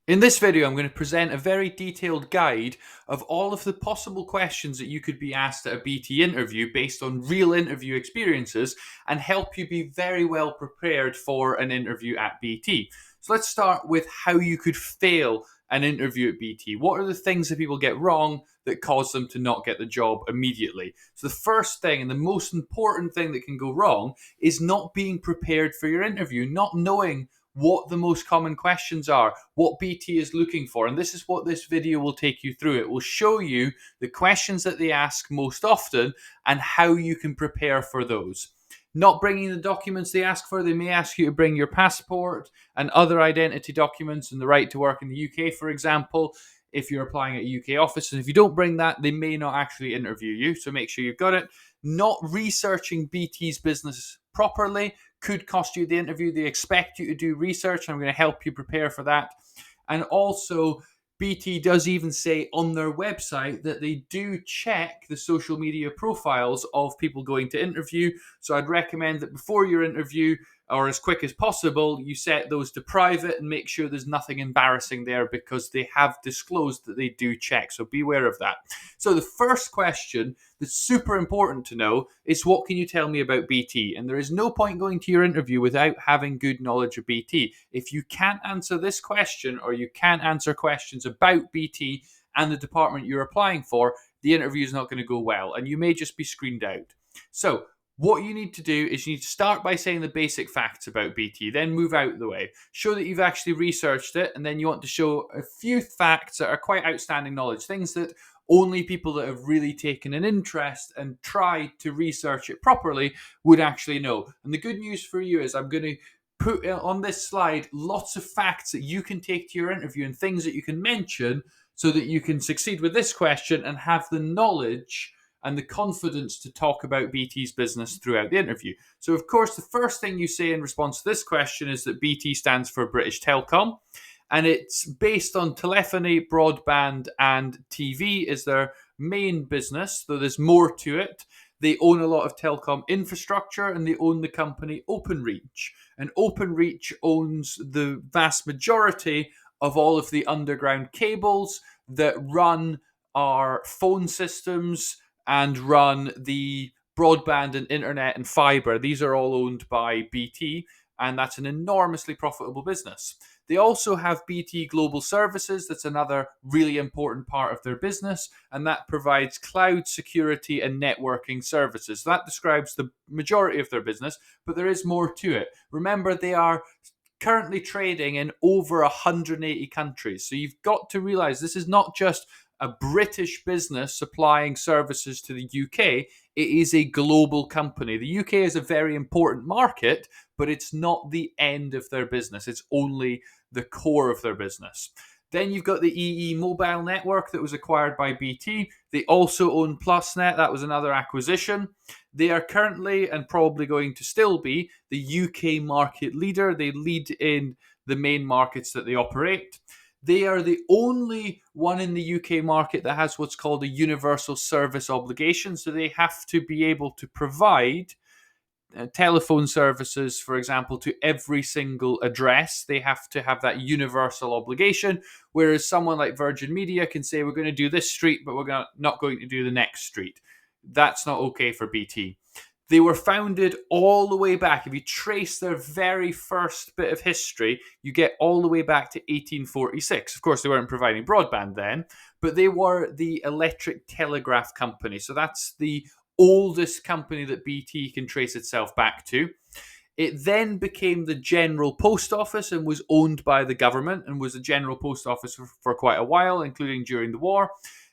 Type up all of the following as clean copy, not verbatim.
In this video, I'm going to present a very detailed guide of all of the possible questions that you could be asked at a BT interview based on real interview experiences and help you be very well prepared for an interview at BT. So let's start with how you could fail an interview at BT. What are the things that people get wrong that cause them to not get the job immediately? So the first thing and the most important thing that can go wrong is not being prepared for your interview, not knowing what the most common questions are, what BT is looking for. And this is what this video will take you through. It will show you the questions that they ask most often and how you can prepare for those. Not bringing the documents they ask for. They may ask you to bring your passport and other identity documents and the right to work in the UK, for example, if you're applying at a UK office. And if you don't bring that, they may not actually interview you. So make sure you've got it. Not researching BT's business properly could cost you the interview. They expect you to do research, and I'm going to help you prepare for that. And also, BT does even say on their website that they do check the social media profiles of people going to interview. So I'd recommend that before your interview, or as quick as possible, you set those to private and make sure there's nothing embarrassing there, because they have disclosed that they do check. So beware of that. So the first question that's super important to know is, what can you tell me about BT? And there is no point going to your interview without having good knowledge of BT. If you can't answer this question, or you can't answer questions about BT and the department you're applying for, the interview is not going to go well, and you may just be screened out. So what you need to do is you need to start by saying the basic facts about BT, then move out of the way. Show that you've actually researched it, and then you want to show a few facts that are quite outstanding knowledge, things that only people that have really taken an interest and tried to research it properly would actually know. And the good news for you is I'm going to put on this slide lots of facts that you can take to your interview and things that you can mention so that you can succeed with this question and have the knowledge and the confidence to talk about BT's business throughout the interview. So, of course, the first thing you say in response to this question is that BT stands for British Telecom, and it's based on telephony, broadband, and TV is their main business, though there's more to it. They own a lot of telecom infrastructure, and they own the company Openreach. And Openreach owns the vast majority of all of the underground cables that run our phone systems and run the broadband and internet and fiber. These are all owned by BT, and that's an enormously profitable business. They also have BT Global Services. That's another really important part of their business, and that provides cloud security and networking services. So that describes the majority of their business, but there is more to it. Remember, they are currently trading in over 180 countries. So you've got to realize this is not just a British business supplying services to the UK. It is a global company. The UK is a very important market, but it's not the end of their business. It's only the core of their business. Then you've got the EE mobile network that was acquired by BT. They also own PlusNet. That was another acquisition. They are currently, and probably going to still be, the UK market leader. They lead in the main markets that they operate. They are the only one in the UK market that has what's called a universal service obligation. So they have to be able to provide telephone services, for example, to every single address. They have to have that universal obligation, whereas someone like Virgin Media can say, we're going to do this street, but we're not going to do the next street. That's not okay for BT. They were founded all the way back. If you trace their very first bit of history, you get all the way back to 1846. Of course, they weren't providing broadband then, but they were the electric telegraph company. So that's the oldest company that BT can trace itself back to. It then became the General Post Office and was owned by the government, and was the General Post Office for quite a while, including during the war.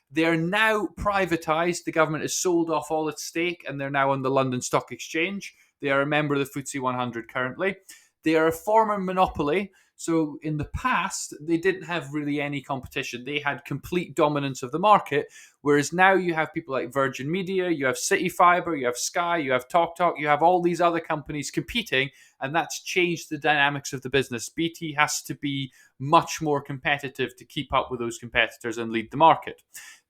They are now privatised. The government has sold off all its stake, and they're now on the London Stock Exchange. They are a member of the FTSE 100 currently. They are a former monopoly. So in the past, they didn't have really any competition. They had complete dominance of the market, whereas now you have people like Virgin Media, you have City Fibre, you have Sky, you have TalkTalk, you have all these other companies competing, and that's changed the dynamics of the business. BT has to be much more competitive to keep up with those competitors and lead the market.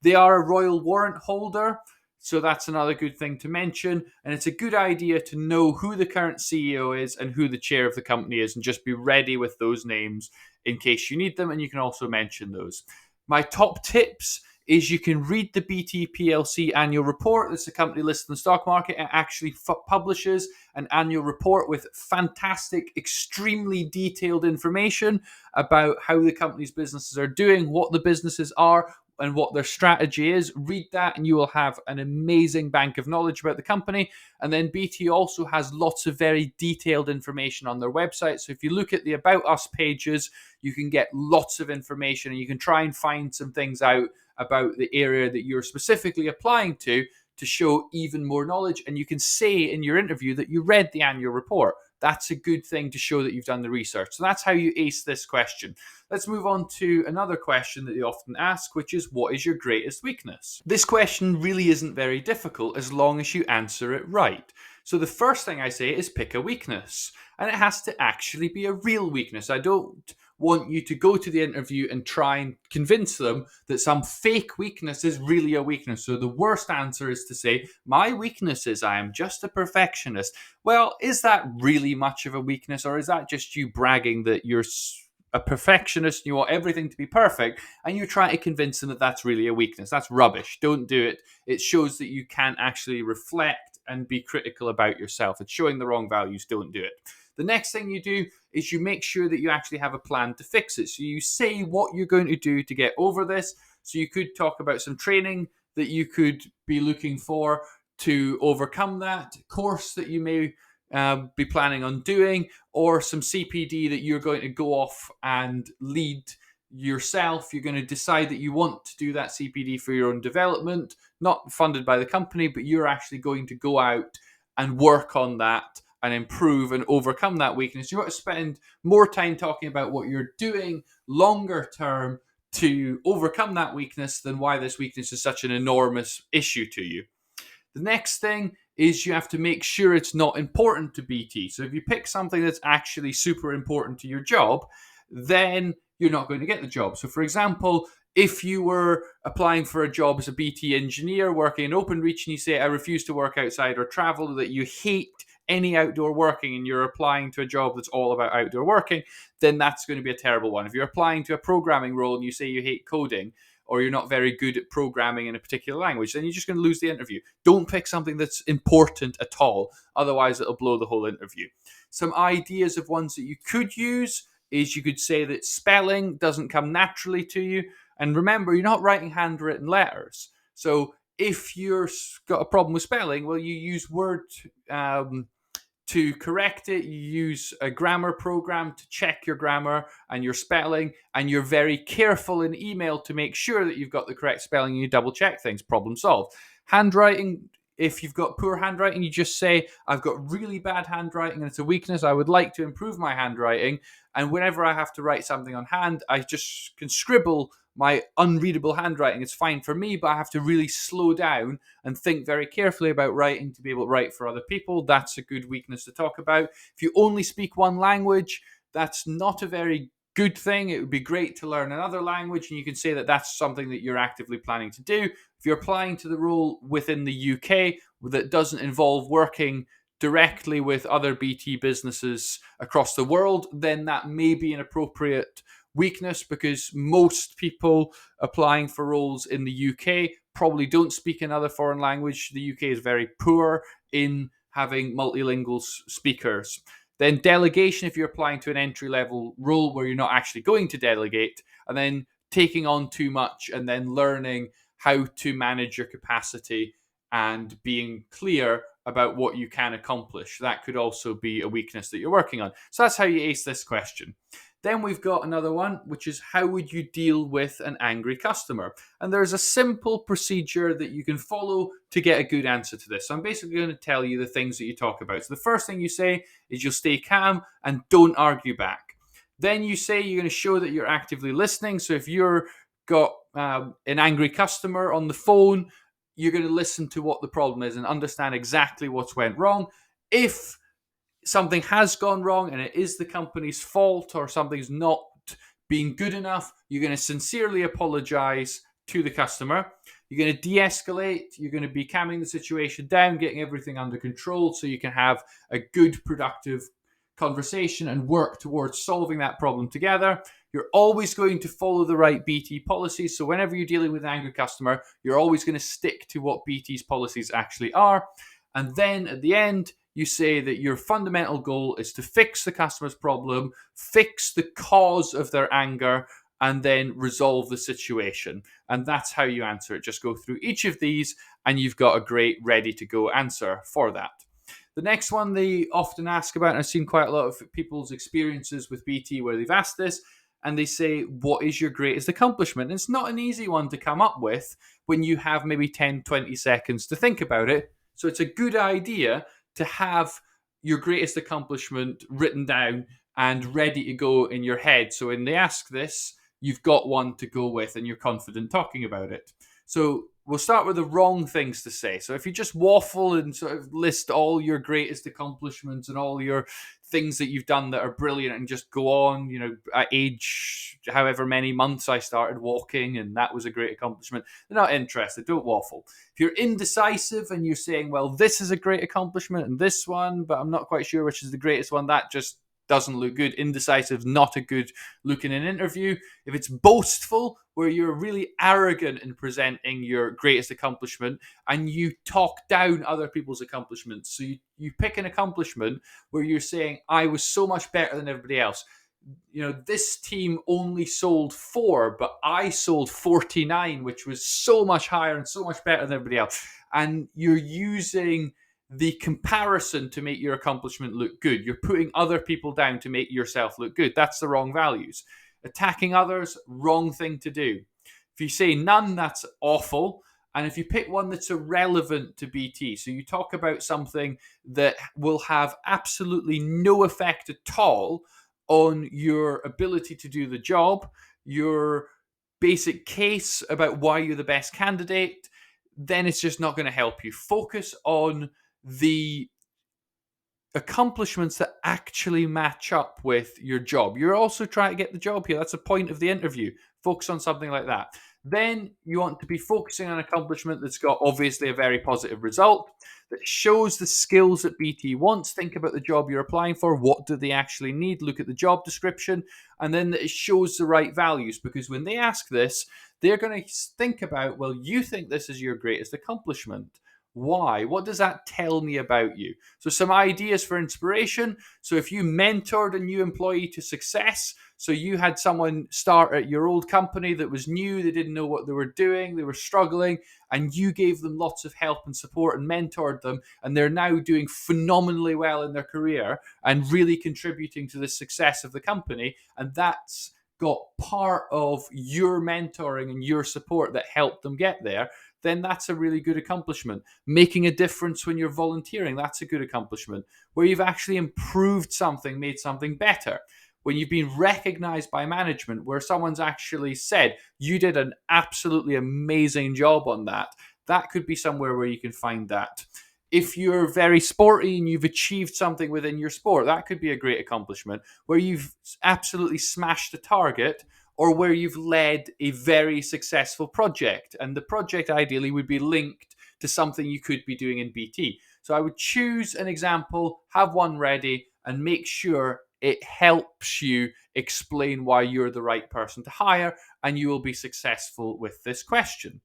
They are a royal warrant holder. So that's another good thing to mention. And it's a good idea to know who the current CEO is and who the chair of the company is, and just be ready with those names in case you need them. And you can also mention those. My top tips is you can read the BT PLC annual report. That's a company listed in the stock market. It actually publishes an annual report with fantastic, extremely detailed information about how the company's businesses are doing, what the businesses are, and what their strategy is. Read that and you will have an amazing bank of knowledge about the company. And then BT also has lots of very detailed information on their website. So if you look at the About Us pages, you can get lots of information, and you can try and find some things out about the area that you're specifically applying to show even more knowledge. And you can say in your interview that you read the annual report. That's a good thing to show that you've done the research. So that's how you ace this question. Let's move on to another question that they often ask, which is, what is your greatest weakness? This question really isn't very difficult as long as you answer it right. So the first thing I say is pick a weakness, and it has to actually be a real weakness. I don't want you to go to the interview and try and convince them that some fake weakness is really a weakness. So the worst answer is to say, my weakness is I am just a perfectionist. Well, is that really much of a weakness, or is that just you bragging that you're a perfectionist and you want everything to be perfect, and you're trying to convince them that that's really a weakness? That's rubbish. Don't do it. It shows that you can't actually reflect and be critical about yourself. It's showing the wrong values. Don't do it. The next thing you do is you make sure that you actually have a plan to fix it. So you say what you're going to do to get over this. So you could talk about some training that you could be looking for to overcome that, course that you may be planning on doing, or some CPD that you're going to go off and lead yourself. You're going to decide that you want to do that CPD for your own development, not funded by the company, but you're actually going to go out and work on that and improve and overcome that weakness. You want to spend more time talking about what you're doing longer term to overcome that weakness than why this weakness is such an enormous issue to you. The next thing is you have to make sure it's not important to BT. So if you pick something that's actually super important to your job, then you're not going to get the job. So for example, if you were applying for a job as a BT engineer working in Openreach and you say, I refuse to work outside or travel, that you hate any outdoor working, and you're applying to a job that's all about outdoor working, then that's going to be a terrible one. If you're applying to a programming role and you say you hate coding, or you're not very good at programming in a particular language, then you're just going to lose the interview. Don't pick something that's important at all. Otherwise, it'll blow the whole interview. Some ideas of ones that you could use is you could say that spelling doesn't come naturally to you. And remember, you're not writing handwritten letters. So if you've got a problem with spelling, well, you use Word to correct it. You use a grammar program to check your grammar and your spelling, and you're very careful in email to make sure that you've got the correct spelling, and you double check things. Problem solved. Handwriting, if you've got poor handwriting, you just say, I've got really bad handwriting and it's a weakness. I would like to improve my handwriting. And whenever I have to write something on hand, I just can scribble my unreadable handwriting. It's fine for me, but I have to really slow down and think very carefully about writing to be able to write for other people. That's a good weakness to talk about. If you only speak one language, that's not a very good thing. It would be great to learn another language, and you can say that that's something that you're actively planning to do. If you're applying to the role within the UK that doesn't involve working directly with other BT businesses across the world, then that may be an appropriate weakness, because most people applying for roles in the UK probably don't speak another foreign language. The UK is very poor in having multilingual speakers. Then delegation, if you're applying to an entry-level role where you're not actually going to delegate, and then taking on too much and then learning how to manage your capacity and being clear about what you can accomplish. That could also be a weakness that you're working on. So that's how you ace this question. Then we've got another one, which is, how would you deal with an angry customer? And there's a simple procedure that you can follow to get a good answer to this. So I'm basically going to tell you the things that you talk about. So the first thing you say is you'll stay calm and don't argue back. Then you say you're going to show that you're actively listening. So if you're got an angry customer on the phone, you're going to listen to what the problem is and understand exactly what's went wrong. If something has gone wrong and it is the company's fault, or something's not being good enough, you're going to sincerely apologize to the customer. You're going to de-escalate. You're going to be calming the situation down, getting everything under control so you can have a good, productive conversation and work towards solving that problem together. You're always going to follow the right BT policies. So whenever you're dealing with an angry customer, you're always going to stick to what BT's policies actually are. And then at the end, you say that your fundamental goal is to fix the customer's problem, fix the cause of their anger, and then resolve the situation. And that's how you answer it. Just go through each of these, and you've got a great ready to go answer for that. The next one they often ask about, and I've seen quite a lot of people's experiences with BT where they've asked this, and they say, what is your greatest accomplishment? And it's not an easy one to come up with when you have maybe 10, 20 seconds to think about it. So it's a good idea to have your greatest accomplishment written down and ready to go in your head. So when they ask this, you've got one to go with and you're confident talking about it. So we'll start with the wrong things to say. So if you just waffle and sort of list all your greatest accomplishments and all your things that you've done that are brilliant and just go on, at age however many months I started walking and that was a great accomplishment, they're not interested. Don't waffle. If you're indecisive and you're saying, well, this is a great accomplishment and this one, but I'm not quite sure which is the greatest one, that just doesn't look good. Indecisive, not a good look in an interview. If it's boastful, where you're really arrogant in presenting your greatest accomplishment and you talk down other people's accomplishments. So you pick an accomplishment where you're saying, I was so much better than everybody else. This team only sold 4, but I sold 49, which was so much higher and so much better than everybody else. And you're using the comparison to make your accomplishment look good. You're putting other people down to make yourself look good. That's the wrong values. Attacking others, wrong thing to do. If you say none, that's awful. And if you pick one that's irrelevant to BT, so you talk about something that will have absolutely no effect at all on your ability to do the job, your basic case about why you're the best candidate, then it's just not going to help you. Focus on the accomplishments that actually match up with your job. You're also trying to get the job here. That's the point of the interview. Focus on something like that. Then you want to be focusing on an accomplishment that's got obviously a very positive result, that shows the skills that BT wants. Think about the job you're applying for. What do they actually need? Look at the job description. And then it shows the right values, because when they ask this, they're going to think about, well, you think this is your greatest accomplishment. Why? What does that tell me about you? So some ideas for inspiration. So if you mentored a new employee to success, so you had someone start at your old company that was new, they didn't know what they were doing, they were struggling, and you gave them lots of help and support and mentored them, and they're now doing phenomenally well in their career and really contributing to the success of the company, and that's got part of your mentoring and your support that helped them get there, then that's a really good accomplishment. Making a difference when you're volunteering, that's a good accomplishment. Where you've actually improved something, made something better. When you've been recognized by management, where someone's actually said, you did an absolutely amazing job on that, that could be somewhere where you can find that. If you're very sporty and you've achieved something within your sport, that could be a great accomplishment. Where you've absolutely smashed a target, or where you've led a very successful project. And the project ideally would be linked to something you could be doing in BT. So I would choose an example, have one ready, and make sure it helps you explain why you're the right person to hire, and you will be successful with this question.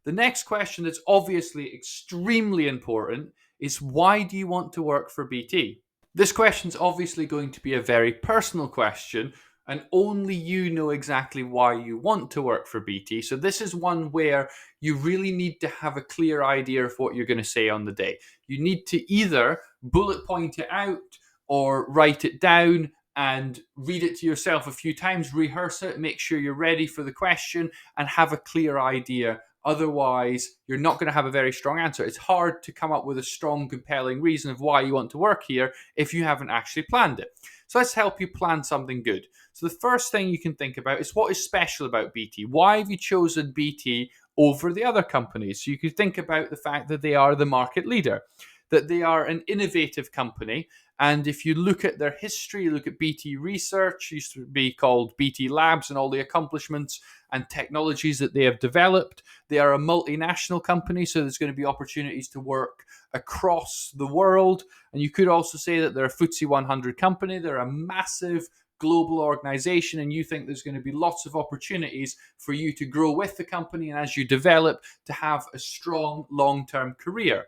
The next question that's obviously extremely important is, why do you want to work for BT? This question is obviously going to be a very personal question, and only you know exactly why you want to work for BT. So this is one where you really need to have a clear idea of what you're going to say on the day. You need to either bullet point it out or write it down and read it to yourself a few times, rehearse it, make sure you're ready for the question and have a clear idea. Otherwise, you're not going to have a very strong answer. It's hard to come up with a strong, compelling reason of why you want to work here if you haven't actually planned it. So let's help you plan something good. So the first thing you can think about is, what is special about BT? Why have you chosen BT over the other companies? So you could think about the fact that they are the market leader, that they are an innovative company, And if you look at their history, look at BT Research, used to be called BT Labs, and all the accomplishments and technologies that they have developed. They are a multinational company, so there's going to be opportunities to work across the world. And you could also say that they're a FTSE 100 company. They're a massive global organization, and you think there's going to be lots of opportunities for you to grow with the company, and as you develop, to have a strong long-term career.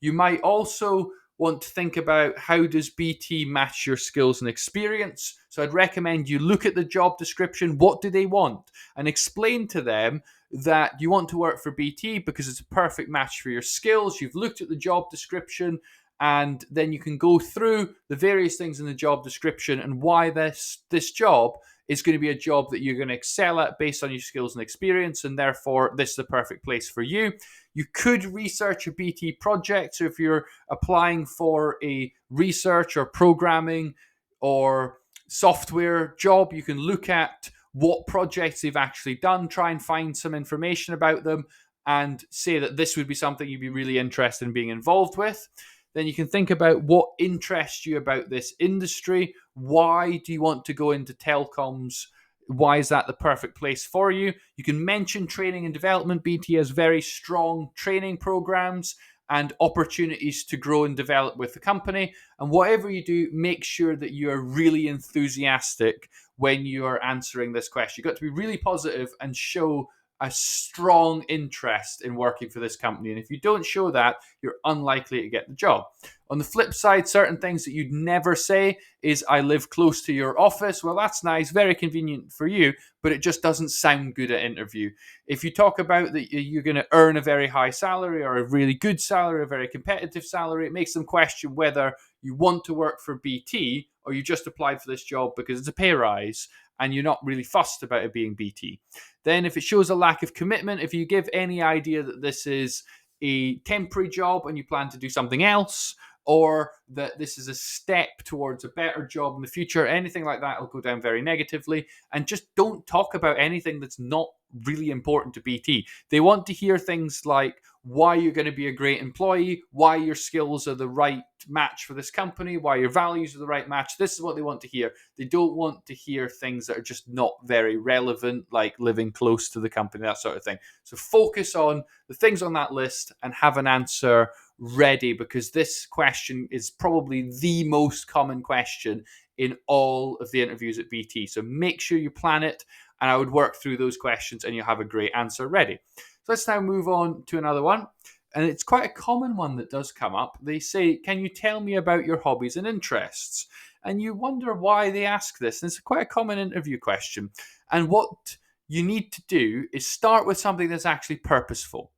You might also want to think about, how does BT match your skills and experience? So I'd recommend you look at the job description. What do they want? And explain to them that you want to work for BT because it's a perfect match for your skills. You've looked at the job description, and then you can go through the various things in the job description and why this job is going to be a job that you're going to excel at based on your skills and experience, and therefore this is the perfect place for you. You could research a BT project. So if you're applying for a research or programming or software job, you can look at what projects they've actually done, try and find some information about them, and say that this would be something you'd be really interested in being involved with. Then you can think about what interests you about this industry. Why do you want to go into telecoms? Why is that the perfect place for you? You can mention training and development. BT has very strong training programs and opportunities to grow and develop with the company. And whatever you do, make sure that you are really enthusiastic when you are answering this question. You've got to be really positive and show a strong interest in working for this company. And if you don't show that, you're unlikely to get the job. On the flip side, certain things that you'd never say is, I live close to your office. Well, that's nice, very convenient for you, but it just doesn't sound good at interview. If you talk about that you're going to earn a very high salary or a really good salary, a very competitive salary, it makes them question whether you want to work for BT or you just applied for this job because it's a pay rise and you're not really fussed about it being BT. Then if it shows a lack of commitment, if you give any idea that this is a temporary job and you plan to do something else, or that this is a step towards a better job in the future, anything like that will go down very negatively. And just don't talk about anything that's not really important to BT. They want to hear things like why you're going to be a great employee, why your skills are the right match for this company, why your values are the right match. This is what they want to hear. They don't want to hear things that are just not very relevant, like living close to the company, that sort of thing. So focus on the things on that list and have an answer ready, because this question is probably the most common question in all of the interviews at BT. So make sure you plan it, and I would work through those questions and you'll have a great answer ready. So let's now move on to another one. And it's quite a common one that does come up. They say, can you tell me about your hobbies and interests? And you wonder why they ask this. And it's quite a common interview question. And what you need to do is start with something that's actually purposeful.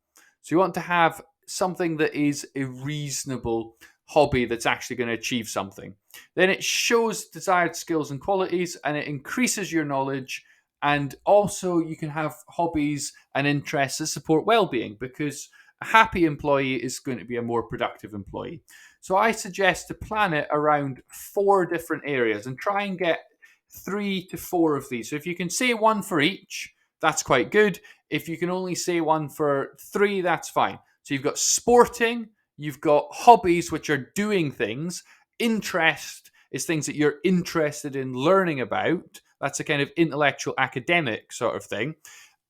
So you want to have something that is a reasonable hobby that's actually going to achieve something. Then it shows desired skills and qualities, and it increases your knowledge. And also you can have hobbies and interests that support well-being, because a happy employee is going to be a more productive employee. So I suggest to plan it around 4 different areas and try and get 3 to 4 of these. So if you can say one for each, that's quite good. If you can only say one for 3, that's fine. So you've got sporting, you've got hobbies, which are doing things. Interest is things that you're interested in learning about. That's a kind of intellectual academic sort of thing.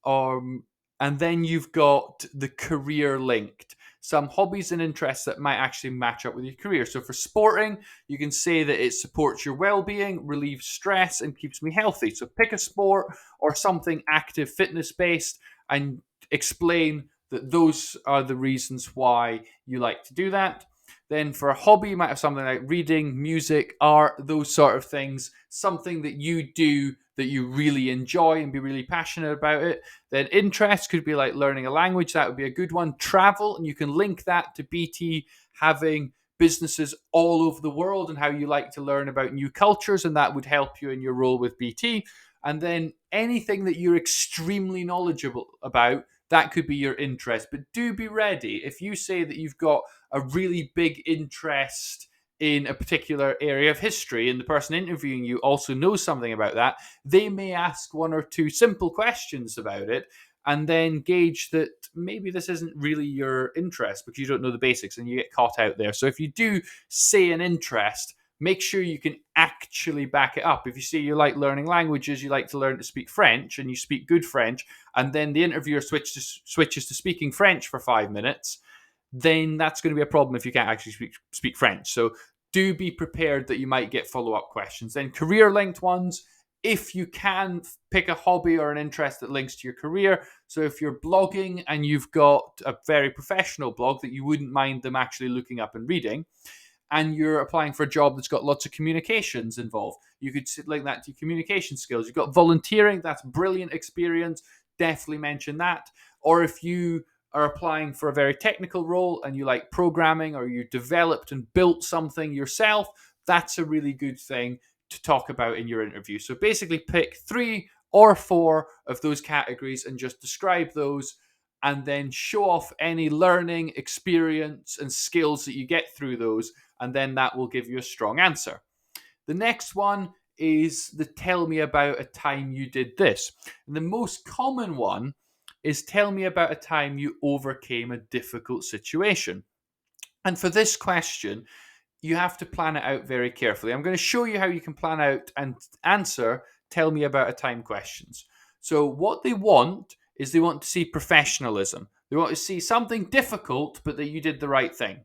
And then you've got the career linked, some hobbies and interests that might actually match up with your career. So for sporting, you can say that it supports your well-being, relieves stress, and keeps me healthy. So pick a sport or something active, fitness-based, and explain that those are the reasons why you like to do that. Then for a hobby, you might have something like reading, music, art, those sort of things, something that you do that you really enjoy and be really passionate about it. Then interest could be like learning a language. That would be a good one. Travel, and you can link that to BT having businesses all over the world and how you like to learn about new cultures, and that would help you in your role with BT. And then anything that you're extremely knowledgeable about, that could be your interest. But do be ready. If you say that you've got a really big interest in a particular area of history and the person interviewing you also knows something about that, they may ask 1 or 2 simple questions about it and then gauge that maybe this isn't really your interest because you don't know the basics and you get caught out there. So if you do say an interest, make sure you can actually back it up. If you say you like learning languages, you like to learn to speak French, and you speak good French, and then the interviewer switches to speaking French for 5 minutes, then that's going to be a problem if you can't actually speak French. So do be prepared that you might get follow-up questions. Then career-linked ones, if you can, pick a hobby or an interest that links to your career. So if you're blogging and you've got a very professional blog that you wouldn't mind them actually looking up and reading, and you're applying for a job that's got lots of communications involved, you could link that to your communication skills. You've got volunteering, that's brilliant experience, definitely mention that. Or if you are applying for a very technical role and you like programming, or you developed and built something yourself, that's a really good thing to talk about in your interview. So basically pick 3 or 4 of those categories and just describe those, and then show off any learning, experience, and skills that you get through those, and then that will give you a strong answer. The next one is the tell me about a time you did this. And the most common one is tell me about a time you overcame a difficult situation. And for this question, you have to plan it out very carefully. I'm going to show you how you can plan out and answer tell me about a time questions. So what they want is they want to see professionalism. They want to see something difficult, but that you did the right thing.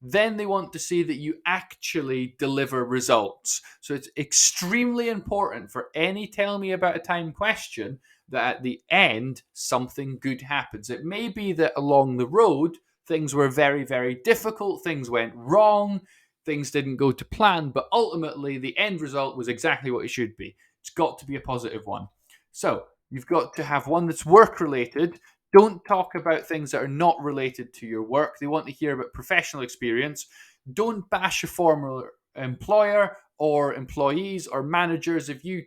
Then they want to see that you actually deliver results. So it's extremely important for any tell me about a time question that at the end, something good happens. It may be that along the road, things were very, very difficult, things went wrong, things didn't go to plan, but ultimately the end result was exactly what it should be. It's got to be a positive one. So you've got to have one that's work related. Don't talk about things that are not related to your work. They want to hear about professional experience. Don't bash a former employer or employees or managers. If you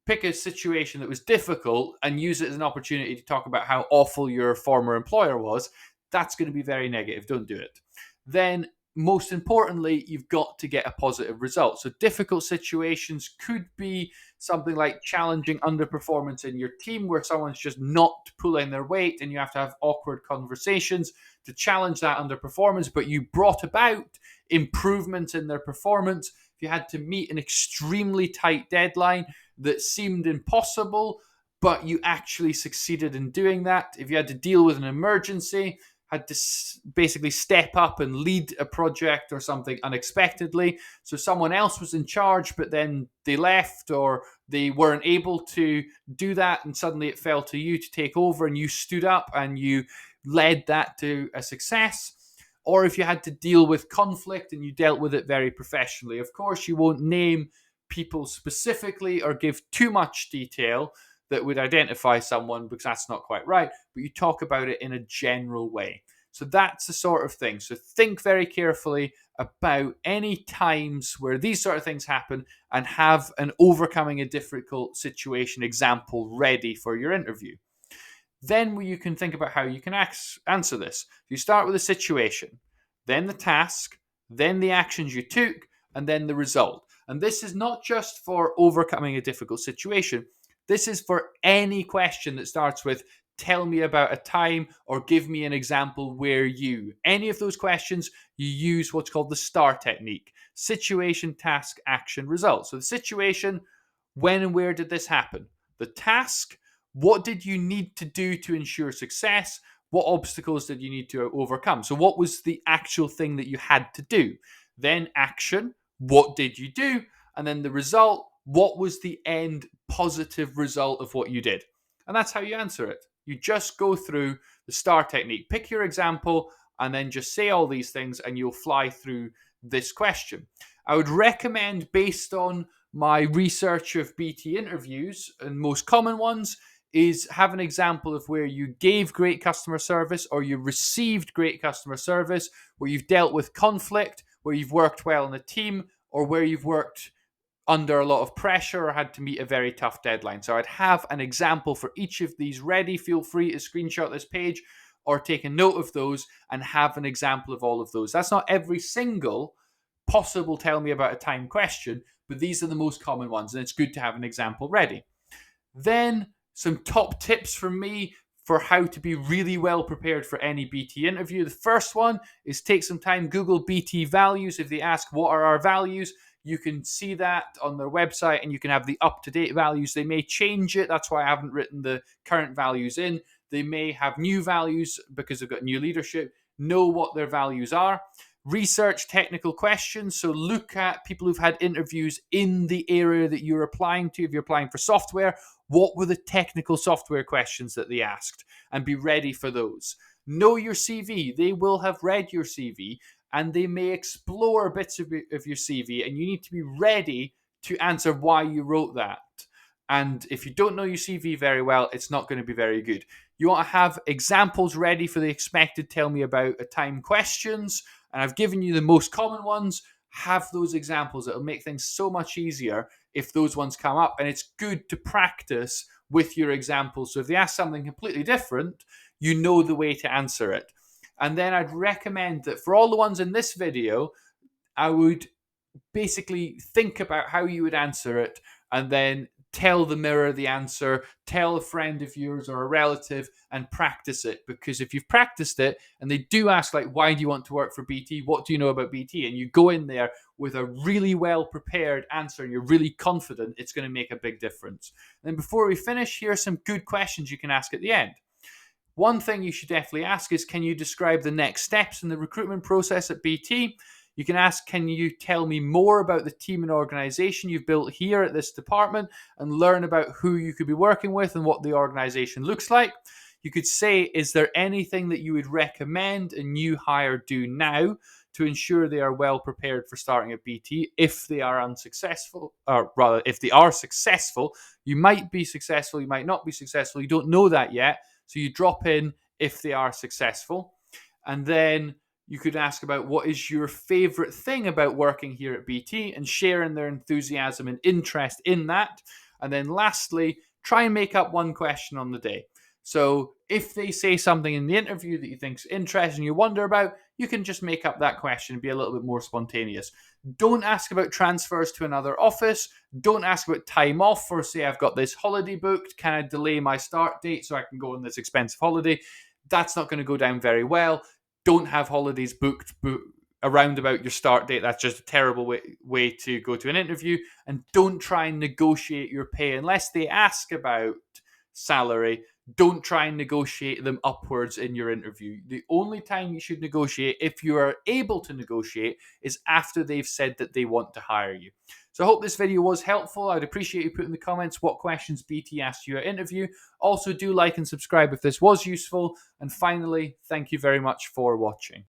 pick a situation that was difficult and use it as an opportunity to talk about how awful your former employer was, that's going to be very negative. Don't do it. Then, most importantly, you've got to get a positive result. So difficult situations could be something like challenging underperformance in your team, where someone's just not pulling their weight and you have to have awkward conversations to challenge that underperformance, but you brought about improvements in their performance. If you had to meet an extremely tight deadline that seemed impossible, but you actually succeeded in doing that. If you had to deal with an emergency, had to basically step up and lead a project or something unexpectedly. So someone else was in charge, but then they left or they weren't able to do that, and suddenly it fell to you to take over, and you stood up and you led that to a success. Or if you had to deal with conflict and you dealt with it very professionally. Of course, you won't name people specifically or give too much detail that would identify someone, because that's not quite right, but you talk about it in a general way. So that's the sort of thing. So think very carefully about any times where these sort of things happen, and have an overcoming a difficult situation example ready for your interview. Then you can think about how you can answer this. You start with a situation, then the task, then the actions you took, and then the result. And this is not just for overcoming a difficult situation. This is for any question that starts with tell me about a time or give me an example where you. Any of those questions, you use what's called the STAR technique. Situation, task, action, result. So the situation, when and where did this happen? The task, what did you need to do to ensure success? What obstacles did you need to overcome? So what was the actual thing that you had to do? Then action, what did you do? And then the result, what was the end positive result of what you did? And that's how you answer it. You just go through the STAR technique. Pick your example and then just say all these things, and you'll fly through this question. I would recommend, based on my research of BT interviews, and most common ones, is have an example of where you gave great customer service or you received great customer service, where you've dealt with conflict, where you've worked well in a team, or where you've worked under a lot of pressure or had to meet a very tough deadline. So I'd have an example for each of these ready. Feel free to screenshot this page or take a note of those and have an example of all of those. That's not every single possible tell me about a time question, but these are the most common ones, and it's good to have an example ready. Then some top tips from me for how to be really well prepared for any BT interview. The first one is take some time, Google BT values. If they ask what are our values, you can see that on their website and you can have the up-to-date values. They may change it. That's why I haven't written the current values in. They may have new values because they've got new leadership. Know what their values are. Research technical questions. So look at people who've had interviews in the area that you're applying to. If you're applying for software, what were the technical software questions that they asked? And be ready for those. Know your CV. They will have read your CV and they may explore bits of your CV, and you need to be ready to answer why you wrote that. And if you don't know your CV very well, it's not going to be very good. You want to have examples ready for the expected tell me about a time questions. And I've given you the most common ones. Have those examples. It'll make things so much easier if those ones come up. And it's good to practice with your examples. So if they ask something completely different, you know the way to answer it. And then I'd recommend that for all the ones in this video, I would basically think about how you would answer it and then tell the mirror the answer, tell a friend of yours or a relative and practice it. Because if you've practiced it and they do ask, like, why do you want to work for BT? What do you know about BT? And you go in there with a really well prepared answer and you're really confident, it's going to make a big difference. And then before we finish, here are some good questions you can ask at the end. One thing you should definitely ask is, can you describe the next steps in the recruitment process at BT? You can ask, can you tell me more about the team and organization you've built here at this department and learn about who you could be working with and what the organization looks like? You could say, is there anything that you would recommend a new hire do now to ensure they are well prepared for starting at BT if they are unsuccessful, or rather, if they are successful? You might be successful, you might not be successful, you don't know that yet. So you drop in if they are successful. And then you could ask about what is your favorite thing about working here at BT and sharing their enthusiasm and interest in that. And then lastly, try and make up one question on the day. So if they say something in the interview that you think is interesting, you wonder about, you can just make up that question and be a little bit more spontaneous. Don't ask about transfers to another office. Don't ask about time off, or say, I've got this holiday booked. Can I delay my start date so I can go on this expensive holiday? That's not going to go down very well. Don't have holidays booked around about your start date. That's just a terrible way to go to an interview. And don't try and negotiate your pay unless they ask about salary. Don't try and negotiate them upwards in your interview. The only time you should negotiate, if you are able to negotiate, is after they've said that they want to hire you. So I hope this video was helpful. I'd appreciate you putting in the comments what questions BT asked you at interview. Also, do like and subscribe if this was useful. And finally, thank you very much for watching.